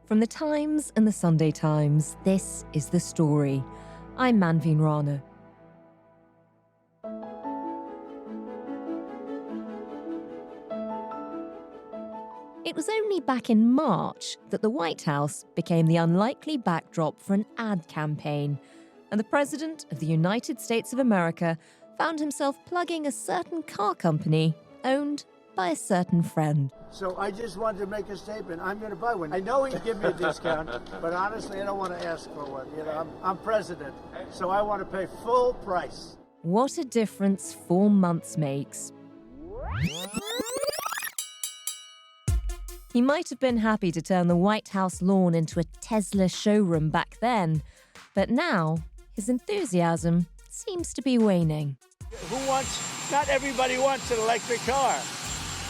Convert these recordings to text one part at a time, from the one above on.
From the Times and the Sunday Times, this is The Story. I'm Manveen Rana. It was only back in March that the White House became the unlikely backdrop for an ad campaign, and the President of the United States of America found himself plugging a certain car company owned by a certain friend. So I just wanted to make a statement. I'm going to buy one. I know he'd give me a discount, but honestly, I don't want to ask for one. You know, I'm president, so I want to pay full price. What a difference 4 months makes. He might have been happy to turn the White House lawn into a Tesla showroom back then, but now his enthusiasm seems to be waning. Not everybody wants an electric car.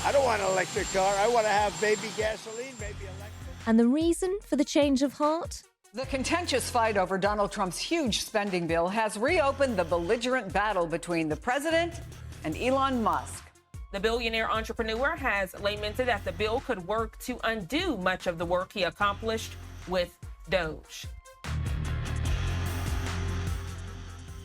I don't want an electric car. I want to have baby gasoline, baby electric. And the reason for the change of heart? The contentious fight over Donald Trump's huge spending bill has reopened the belligerent battle between the president and Elon Musk. The billionaire entrepreneur has lamented that the bill could work to undo much of the work he accomplished with Doge.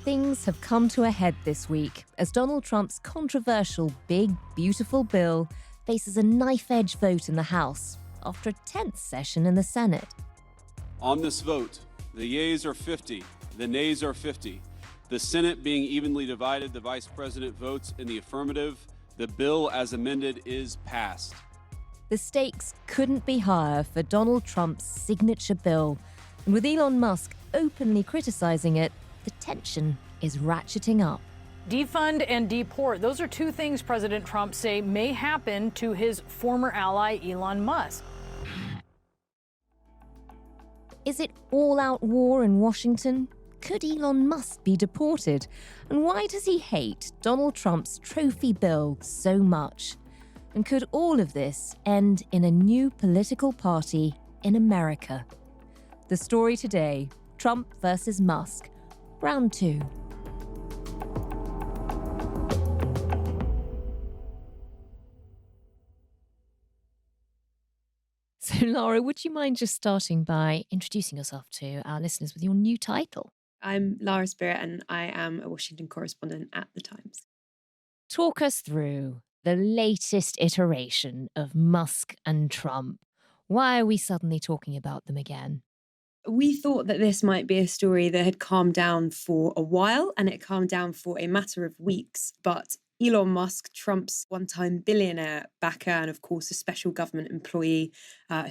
Things have come to a head this week as Donald Trump's controversial Big Beautiful Bill faces a knife-edge vote in the House after a tense session in the Senate. On this vote, the yeas are 50, the nays are 50. The Senate being evenly divided, the Vice President votes in the affirmative. The bill as amended is passed. The stakes couldn't be higher for Donald Trump's signature bill, and with Elon Musk openly criticizing it, the tension is ratcheting up. Defund and deport, those are two things President Trump say may happen to his former ally Elon Musk. Is it all-out war in Washington? Could Elon Musk be deported? And why does he hate Donald Trump's trophy bill so much? And could all of this end in a new political party in America? The story today, Trump versus Musk, round 2. So, Lara, would you mind just starting by introducing yourself to our listeners with your new title? I'm Lara Spirit and I am a Washington correspondent at The Times. Talk us through the latest iteration of Musk and Trump. Why are we suddenly talking about them again? We thought that this might be a story that had calmed down for a while, and it calmed down for a matter of weeks. But Elon Musk, Trump's one-time billionaire backer and, of course, a special government employee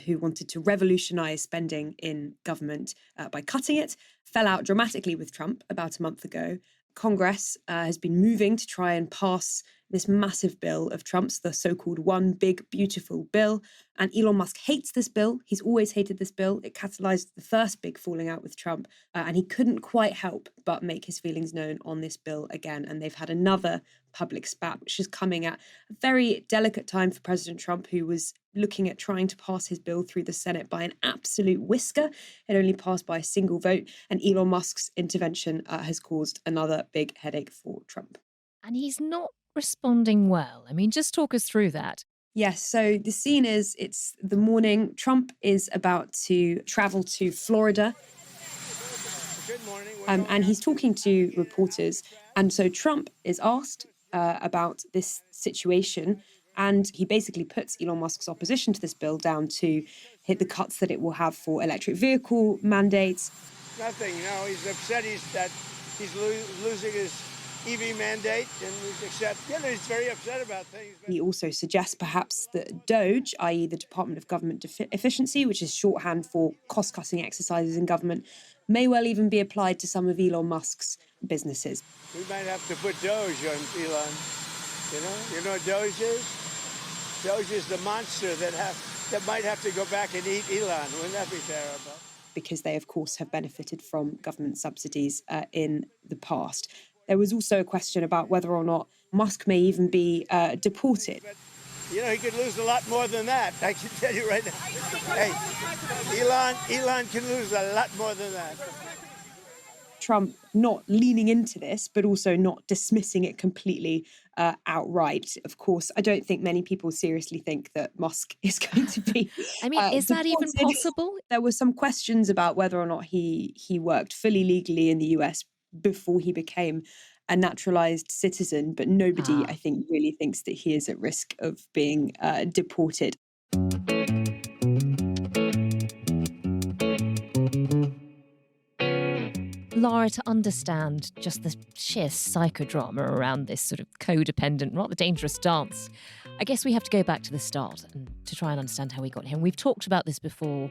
who wanted to revolutionize spending in government by cutting it, fell out dramatically with Trump about a month ago. Congress has been moving to try and pass this massive bill of Trump's, the so-called One Big Beautiful Bill. And Elon Musk hates this bill. He's always hated this bill. It catalyzed the first big falling out with Trump. And he couldn't quite help but make his feelings known on this bill again. And they've had another public spat, which is coming at a very delicate time for President Trump, who was looking at trying to pass his bill through the Senate by an absolute whisker. It only passed by a single vote. And Elon Musk's intervention has caused another big headache for Trump. And he's not responding well. I mean, just talk us through that. Yes, so the scene is, it's the morning. Trump is about to travel to Florida. Good morning. And he's talking to reporters. And so Trump is asked about this situation. And he basically puts Elon Musk's opposition to this bill down to hit the cuts that it will have for electric vehicle mandates. Nothing, he's upset that he's losing his EV mandate, and he's very upset about things. He also suggests perhaps that Doge, i.e. the Department of Government Efficiency, which is shorthand for cost-cutting exercises in government, may well even be applied to some of Elon Musk's businesses. We might have to put Doge on Elon. You know what Doge is? Doge is the monster that might have to go back and eat Elon. Wouldn't that be terrible? Because they, of course, have benefited from government subsidies in the past. There was also a question about whether or not Musk may even be deported. But, he could lose a lot more than that. I can tell you right now. Hey, Elon can lose a lot more than that. Trump not leaning into this, but also not dismissing it completely outright. Of course, I don't think many people seriously think that Musk is going to be I mean, is that even deported. possible? There were some questions about whether or not he worked fully legally in the US before he became a naturalized citizen, but nobody, I think, really thinks that he is at risk of being deported. Lara, to understand just the sheer psychodrama around this sort of codependent, rather dangerous dance, I guess we have to go back to the start and to try and understand how we got here. And we've talked about this before,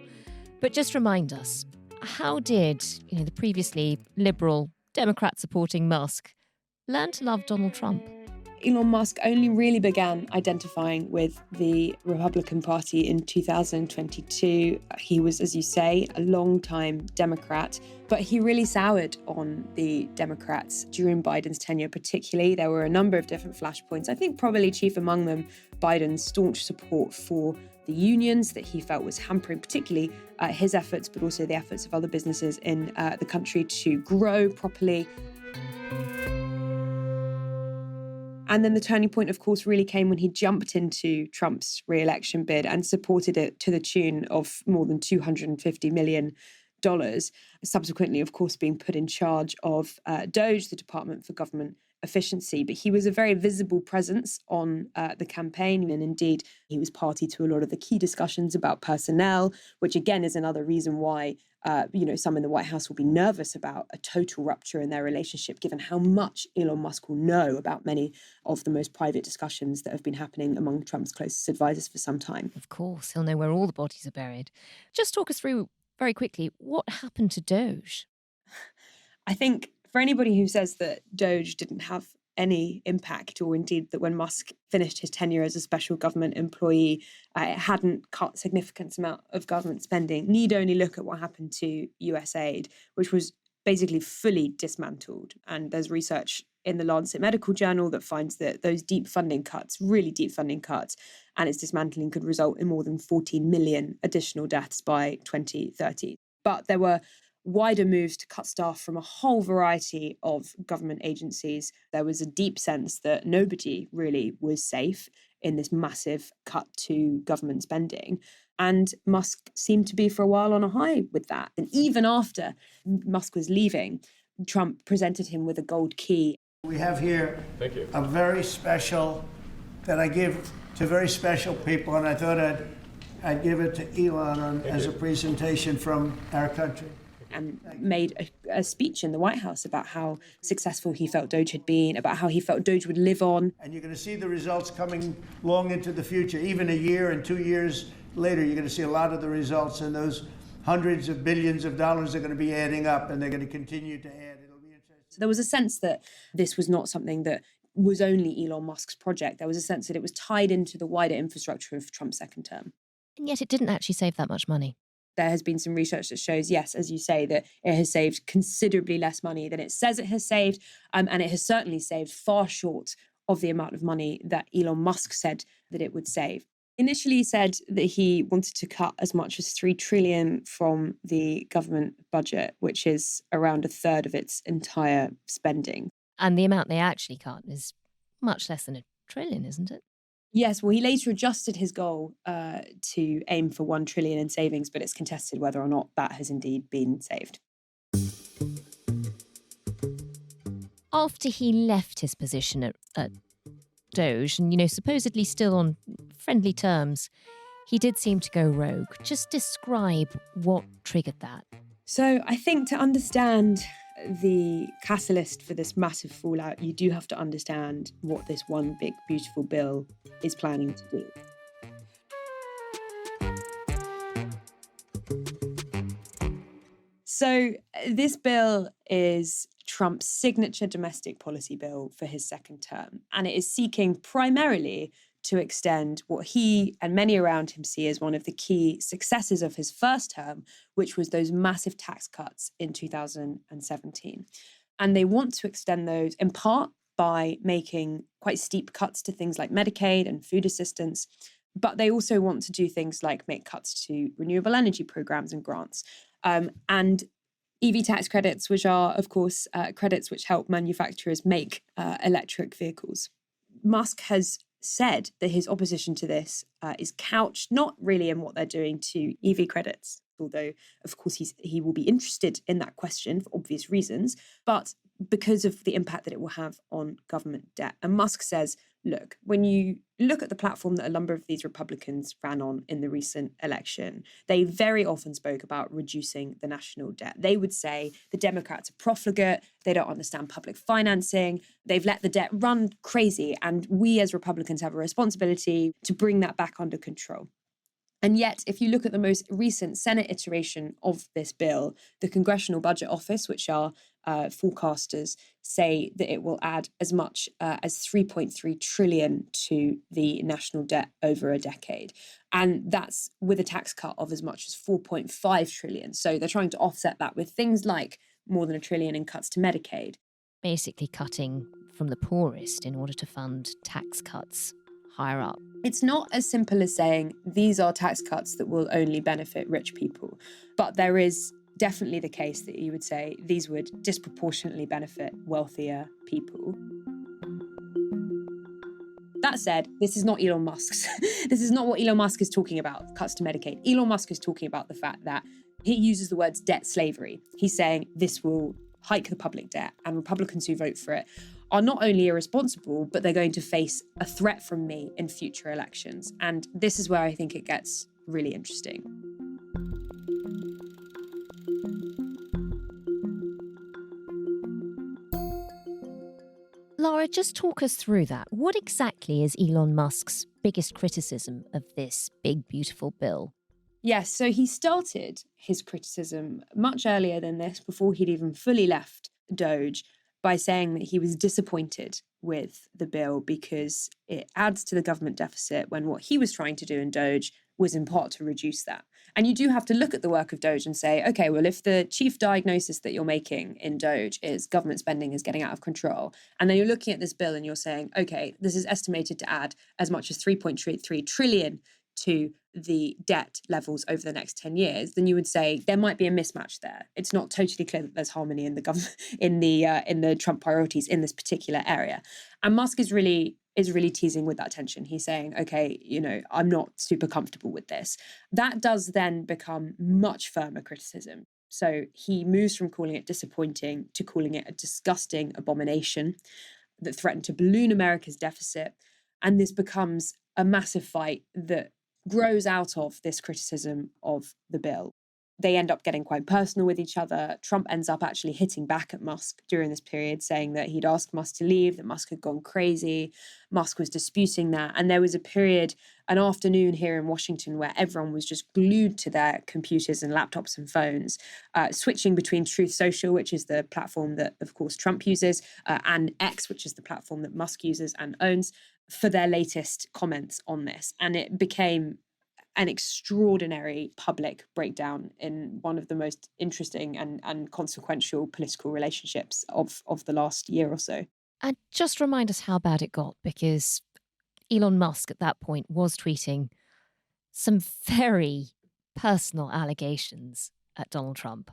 but just remind us, how did the previously liberal, Democrat-supporting Musk learn to love Donald Trump? Elon Musk only really began identifying with the Republican Party in 2022. He was, as you say, a long-time Democrat, but he really soured on the Democrats during Biden's tenure particularly. There were a number of different flashpoints. I think probably chief among them, Biden's staunch support for the unions that he felt was hampering particularly his efforts, but also the efforts of other businesses in the country to grow properly. And then the turning point, of course, really came when he jumped into Trump's re-election bid and supported it to the tune of more than $250 million. Subsequently, of course, being put in charge of Doge, the Department for Government Efficiency. But he was a very visible presence on the campaign. And indeed, he was party to a lot of the key discussions about personnel, which again is another reason why some in the White House will be nervous about a total rupture in their relationship, given how much Elon Musk will know about many of the most private discussions that have been happening among Trump's closest advisors for some time. Of course, he'll know where all the bodies are buried. Just talk us through very quickly, what happened to Doge? I think for anybody who says that Doge didn't have any impact, or indeed that when Musk finished his tenure as a special government employee, it hadn't cut significant amount of government spending, need only look at what happened to US aid, which was basically fully dismantled. And there's research in the Lancet Medical Journal that finds that those deep funding cuts, really deep funding cuts, and its dismantling could result in more than 14 million additional deaths by 2030. But there were wider moves to cut staff from a whole variety of government agencies. There was a deep sense that nobody really was safe in this massive cut to government spending. And Musk seemed to be for a while on a high with that. And even after Musk was leaving, Trump presented him with a gold key. We have here a very special, that I give to very special people, and I thought I'd give it to Elon as a presentation from our country. And made a speech in the White House about how successful he felt Doge had been, about how he felt Doge would live on. And you're going to see the results coming long into the future. Even a year and 2 years later, you're going to see a lot of the results, and those hundreds of billions of dollars are going to be adding up, and they're going to continue to add. It'll be interesting. So there was a sense that this was not something that was only Elon Musk's project. There was a sense that it was tied into the wider infrastructure of Trump's second term. And yet it didn't actually save that much money. There has been some research that shows, yes, as you say, that it has saved considerably less money than it says it has saved. And it has certainly saved far short of the amount of money that Elon Musk said that it would save. Initially, he said that he wanted to cut as much as $3 trillion from the government budget, which is around a third of its entire spending. And the amount they actually cut is much less than $1 trillion, isn't it? Yes, well, he later adjusted his goal to aim for $1 trillion in savings, but it's contested whether or not that has indeed been saved. After he left his position at Doge, and, supposedly still on friendly terms, he did seem to go rogue. Just describe what triggered that. So I think to understand the catalyst for this massive fallout, you do have to understand what this one big, beautiful bill is planning to do. So this bill is Trump's signature domestic policy bill for his second term, and it is seeking primarily to extend what he and many around him see as one of the key successes of his first term, which was those massive tax cuts in 2017. And they want to extend those in part by making quite steep cuts to things like Medicaid and food assistance. But they also want to do things like make cuts to renewable energy programs and grants. And EV tax credits, which are, of course, credits which help manufacturers make electric vehicles. Musk has said that his opposition to this is couched not really in what they're doing to EV credits, although, of course, he will be interested in that question for obvious reasons, but because of the impact that it will have on government debt. And Musk says, look, when you look at the platform that a number of these Republicans ran on in the recent election, they very often spoke about reducing the national debt. They would say the Democrats are profligate, they don't understand public financing, they've let the debt run crazy, and we as Republicans have a responsibility to bring that back under control. And yet, if you look at the most recent Senate iteration of this bill, the Congressional Budget Office, which are forecasters, say that it will add as much as 3.3 trillion to the national debt over a decade. And that's with a tax cut of as much as 4.5 trillion. So they're trying to offset that with things like more than $1 trillion in cuts to Medicaid. Basically cutting from the poorest in order to fund tax cuts higher up. It's not as simple as saying these are tax cuts that will only benefit rich people, but there is definitely the case that you would say these would disproportionately benefit wealthier people. That said, this is not Elon Musk's. This is not what Elon Musk is talking about, cuts to Medicaid. Elon Musk is talking about the fact that he uses the words debt slavery. He's saying this will hike the public debt, and Republicans who vote for it are not only irresponsible, but they're going to face a threat from me in future elections. And this is where I think it gets really interesting. Lara, just talk us through that. What exactly is Elon Musk's biggest criticism of this big, beautiful bill? Yes, so he started his criticism much earlier than this, before he'd even fully left Doge, by saying that he was disappointed with the bill because it adds to the government deficit when what he was trying to do in Doge was in part to reduce that. And you do have to look at the work of Doge and say, okay, well, if the chief diagnosis that you're making in Doge is government spending is getting out of control, and then you're looking at this bill and you're saying, okay, this is estimated to add as much as 3.3 trillion to the debt levels over the next 10 years, then you would say there might be a mismatch there. It's not totally clear that there's harmony in the government, in the Trump priorities in this particular area. And Musk is really teasing with that tension. He's saying, okay, I'm not super comfortable with this. That does then become much firmer criticism. So he moves from calling it disappointing to calling it a disgusting abomination that threatened to balloon America's deficit. And this becomes a massive fight that grows out of this criticism of the bill. They end up getting quite personal with each other. Trump ends up actually hitting back at Musk during this period, saying that he'd asked Musk to leave, that Musk had gone crazy. Musk was disputing that. And there was a period, an afternoon here in Washington, where everyone was just glued to their computers and laptops and phones, switching between Truth Social, which is the platform that, of course, Trump uses, and X, which is the platform that Musk uses and owns, for their latest comments on this. And it became an extraordinary public breakdown in one of the most interesting and consequential political relationships of the last year or so. And just remind us how bad it got, because Elon Musk at that point was tweeting some very personal allegations at Donald Trump.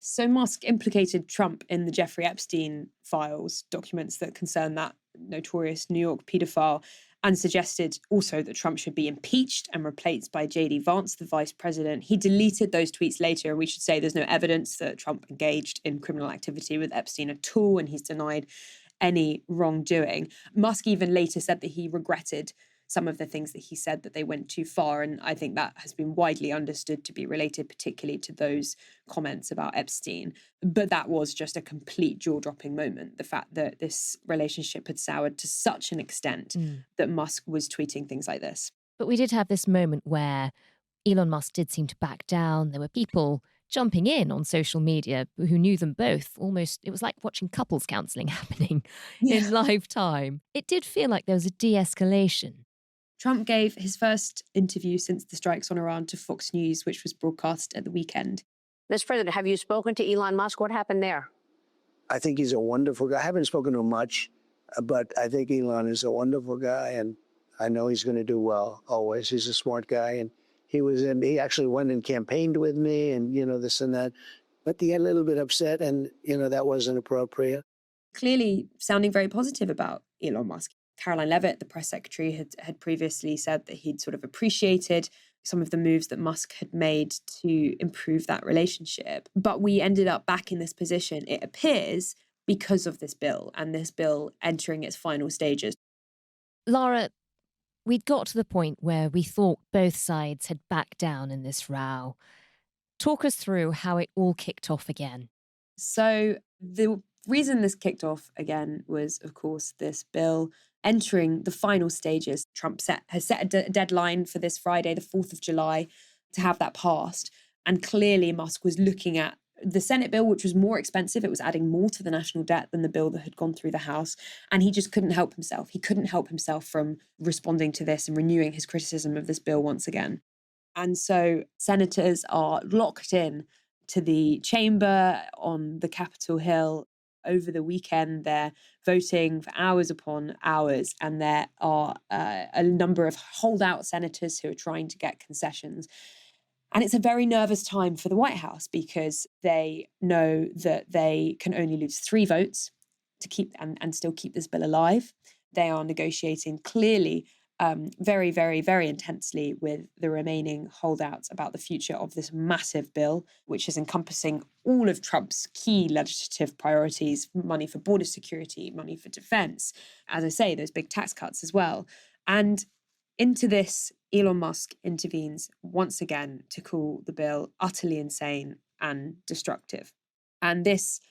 So Musk implicated Trump in the Jeffrey Epstein files, documents that concern that notorious New York paedophile, and suggested also that Trump should be impeached and replaced by J.D. Vance, the vice president. He deleted those tweets later, and we should say there's no evidence that Trump engaged in criminal activity with Epstein at all, and he's denied any wrongdoing. Musk even later said that he regretted some of the things that he said, that they went too far. And I think that has been widely understood to be related particularly to those comments about Epstein. But that was just a complete jaw-dropping moment. The fact that this relationship had soured to such an extent that Musk was tweeting things like this. But we did have this moment where Elon Musk did seem to back down. There were people jumping in on social media who knew them both. Almost, it was like watching couples counselling happening in live time. It did feel like there was a de-escalation. Trump gave his first interview since the strikes on Iran to Fox News, which was broadcast at the weekend. Mr. President, have you spoken to Elon Musk? What happened there? I think he's a wonderful guy. I haven't spoken to him much, but I think Elon is a wonderful guy, and I know he's going to do well always. He's a smart guy, and he actually went and campaigned with me, and this and that. But he got a little bit upset, and that wasn't appropriate. Clearly sounding very positive about Elon Musk. Caroline Leavitt, the press secretary, had previously said that he'd sort of appreciated some of the moves that Musk had made to improve that relationship. But we ended up back in this position, it appears, because of this bill and this bill entering its final stages. Lara, we'd got to the point where we thought both sides had backed down in this row. Talk us through how it all kicked off again. So the reason this kicked off again was, of course, this bill entering the final stages. Trump has set a deadline for this Friday, the 4th of July, to have that passed. And clearly Musk was looking at the Senate bill, which was more expensive. It was adding more to the national debt than the bill that had gone through the House. And he just couldn't help himself. He couldn't help himself from responding to this and renewing his criticism of this bill once again. And so senators are locked in to the chamber on the Capitol Hill. Over the weekend, they're voting for hours upon hours, and there are a number of holdout senators who are trying to get concessions. And it's a very nervous time for the White House because they know that they can only lose 3 votes to keep and still keep this bill alive. They are negotiating clearly very, very, very intensely with the remaining holdouts about the future of this massive bill, which is encompassing all of Trump's key legislative priorities: money for border security, money for defense, as I say, those big tax cuts as well. And into this, Elon Musk intervenes once again to call the bill utterly insane and destructive. And this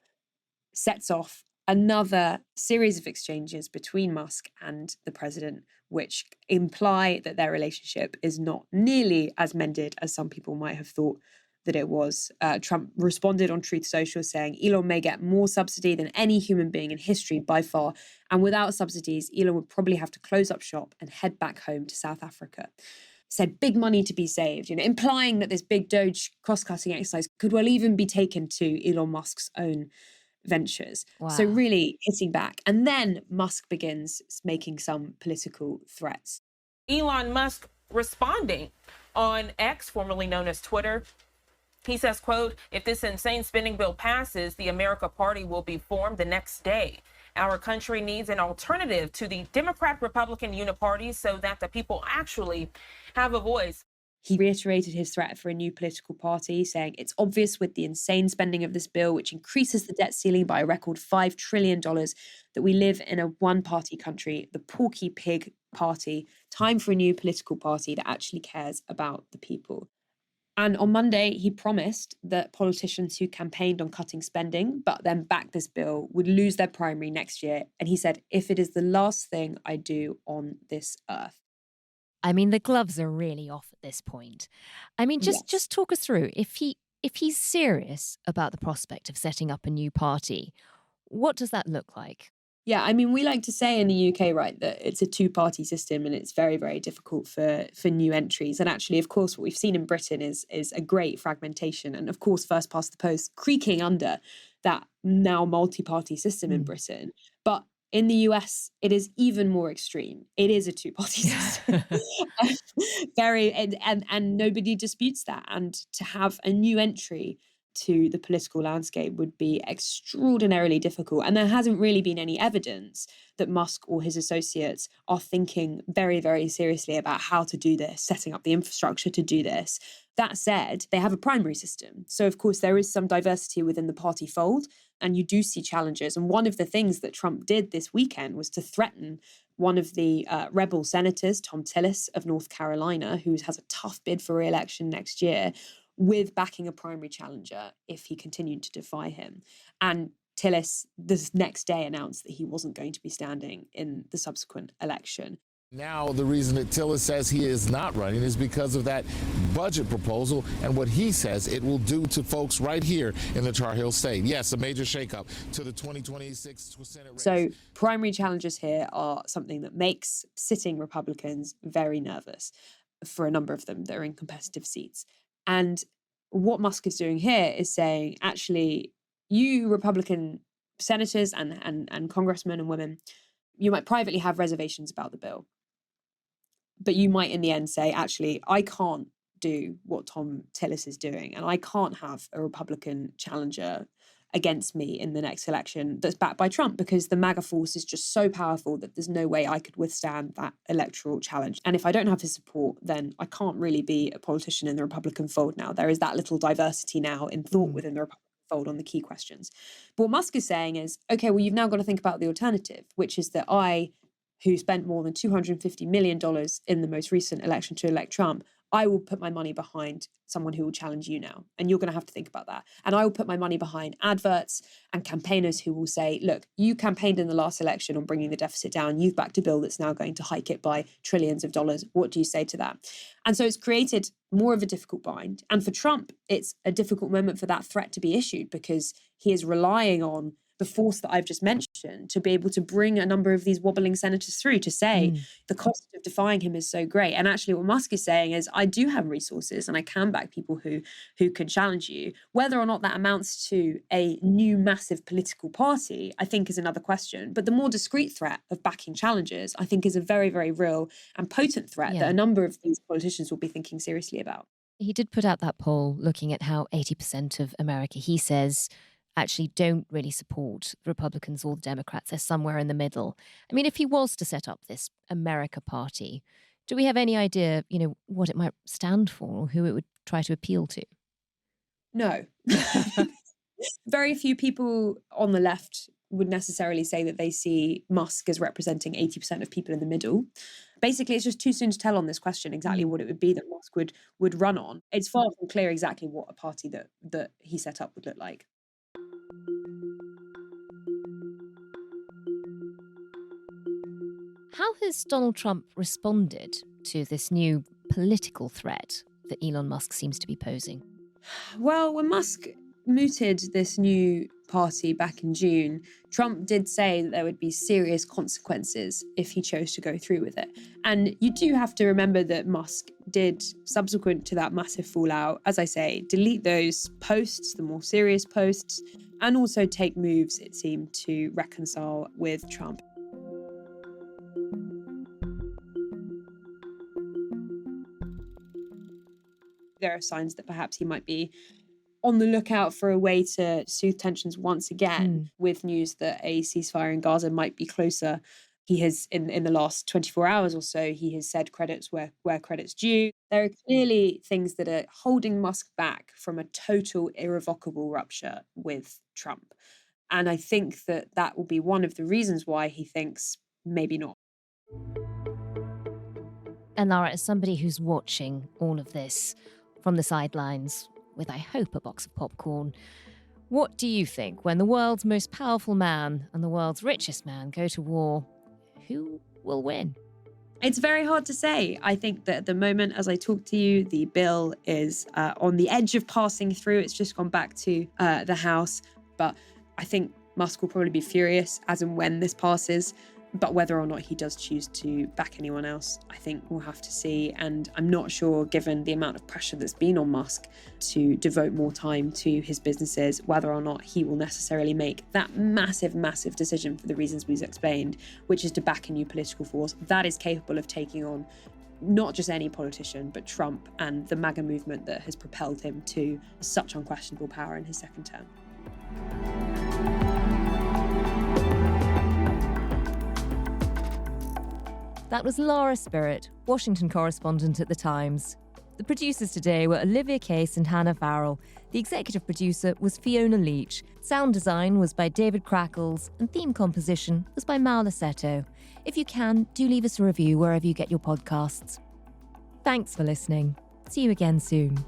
sets off another series of exchanges between Musk and the president, which imply that their relationship is not nearly as mended as some people might have thought that it was. Trump responded on Truth Social saying Elon may get more subsidy than any human being in history by far. And without subsidies, Elon would probably have to close up shop and head back home to South Africa. Said big money to be saved, implying that this big Doge cost-cutting exercise could well even be taken to Elon Musk's own ventures. Wow. So really hitting back. And then Musk begins making some political threats. Elon Musk responding on X, formerly known as Twitter. He says, quote, "If this insane spending bill passes, the America Party will be formed the next day. Our country needs an alternative to the Democrat-Republican uniparties so that the people actually have a voice." He reiterated his threat for a new political party, saying it's obvious with the insane spending of this bill, which increases the debt ceiling by a record $5 trillion, that we live in a one-party country, the Porky Pig Party. Time for a new political party that actually cares about the people. And on Monday, he promised that politicians who campaigned on cutting spending, but then backed this bill, would lose their primary next year. And he said, if it is the last thing I do on this earth. I mean, the gloves are really off at this point. I mean, just talk us through, if he's serious about the prospect of setting up a new party, what does that look like? Yeah, I mean, we like to say in the UK, right, that it's a 2-party system and it's very, very difficult for new entries. And actually, of course, what we've seen in Britain is a great fragmentation. And of course, first past the post creaking under that now multi-party system in Britain. But in the US, it is even more extreme. It is a 2-party system. And nobody disputes that. And to have a new entry to the political landscape would be extraordinarily difficult. And there hasn't really been any evidence that Musk or his associates are thinking very, very seriously about how to do this, setting up the infrastructure to do this. That said, they have a primary system. So, of course, there is some diversity within the party fold, and you do see challenges. And one of the things that Trump did this weekend was to threaten one of the rebel senators, Tom Tillis of North Carolina, who has a tough bid for re-election next year, with backing a primary challenger if he continued to defy him. And Tillis, this next day, announced that he wasn't going to be standing in the subsequent election. Now, the reason that Tillis says he is not running is because of that budget proposal and what he says it will do to folks right here in the Tar Heel state. Yes, a major shakeup to the 2026 Senate race. So primary challenges here are something that makes sitting Republicans very nervous for a number of them that are in competitive seats. And what Musk is doing here is saying, actually, you Republican senators and congressmen and women, you might privately have reservations about the bill. But you might in the end say, actually, I can't do what Tom Tillis is doing, and I can't have a Republican challenger against me in the next election that's backed by Trump, because the MAGA force is just so powerful that there's no way I could withstand that electoral challenge. And if I don't have his support, then I can't really be a politician in the Republican fold now. There is that little diversity now in thought within the Republican fold on the key questions. But what Musk is saying is, okay, well, you've now got to think about the alternative, which is that I, who spent more than $250 million in the most recent election to elect Trump, I will put my money behind someone who will challenge you now. And you're going to have to think about that. And I will put my money behind adverts and campaigners who will say, look, you campaigned in the last election on bringing the deficit down. You've backed a bill that's now going to hike it by trillions of dollars. What do you say to that? And so it's created more of a difficult bind. And for Trump, it's a difficult moment for that threat to be issued, because he is relying on the force that I've just mentioned to be able to bring a number of these wobbling senators through to say the cost of defying him is so great. And actually what Musk is saying is, I do have resources and I can back people who can challenge you. Whether or not that amounts to a new massive political party, I think is another question. But the more discreet threat of backing challengers, I think is a very, very real and potent threat that a number of these politicians will be thinking seriously about. He did put out that poll looking at how 80% of America, he says, actually don't really support the Republicans or the Democrats. They're somewhere in the middle. I mean, if he was to set up this America Party, do we have any idea, what it might stand for or who it would try to appeal to? No. Very few people on the left would necessarily say that they see Musk as representing 80% of people in the middle. Basically, it's just too soon to tell on this question exactly what it would be that Musk would run on. It's far from clear exactly what a party that he set up would look like. How has Donald Trump responded to this new political threat that Elon Musk seems to be posing? Well, when Musk mooted this new party back in June, Trump did say that there would be serious consequences if he chose to go through with it. And you do have to remember that Musk did, subsequent to that massive fallout, as I say, delete those posts, the more serious posts, and also take moves, it seemed, to reconcile with Trump. There are signs that perhaps he might be on the lookout for a way to soothe tensions once again, with news that a ceasefire in Gaza might be closer. He has, in the last 24 hours or so, he has said credits where credit's due. There are clearly things that are holding Musk back from a total irrevocable rupture with Trump. And I think that will be one of the reasons why he thinks maybe not. And Lara, as somebody who's watching all of this from the sidelines with, I hope, a box of popcorn, what do you think when the world's most powerful man and the world's richest man go to war? Who will win? It's very hard to say. I think that at the moment, as I talk to you, the bill is on the edge of passing through. It's just gone back to the House. But I think Musk will probably be furious as and when this passes. But whether or not he does choose to back anyone else, I think we'll have to see. And I'm not sure, given the amount of pressure that's been on Musk to devote more time to his businesses, whether or not he will necessarily make that massive, massive decision for the reasons we've explained, which is to back a new political force that is capable of taking on not just any politician, but Trump and the MAGA movement that has propelled him to such unquestionable power in his second term. That was Lara Spirit, Washington correspondent at The Times. The producers today were Olivia Case and Hannah Farrell. The executive producer was Fiona Leach. Sound design was by David Crackles, and theme composition was by Mal Lassetto. If you can, do leave us a review wherever you get your podcasts. Thanks for listening. See you again soon.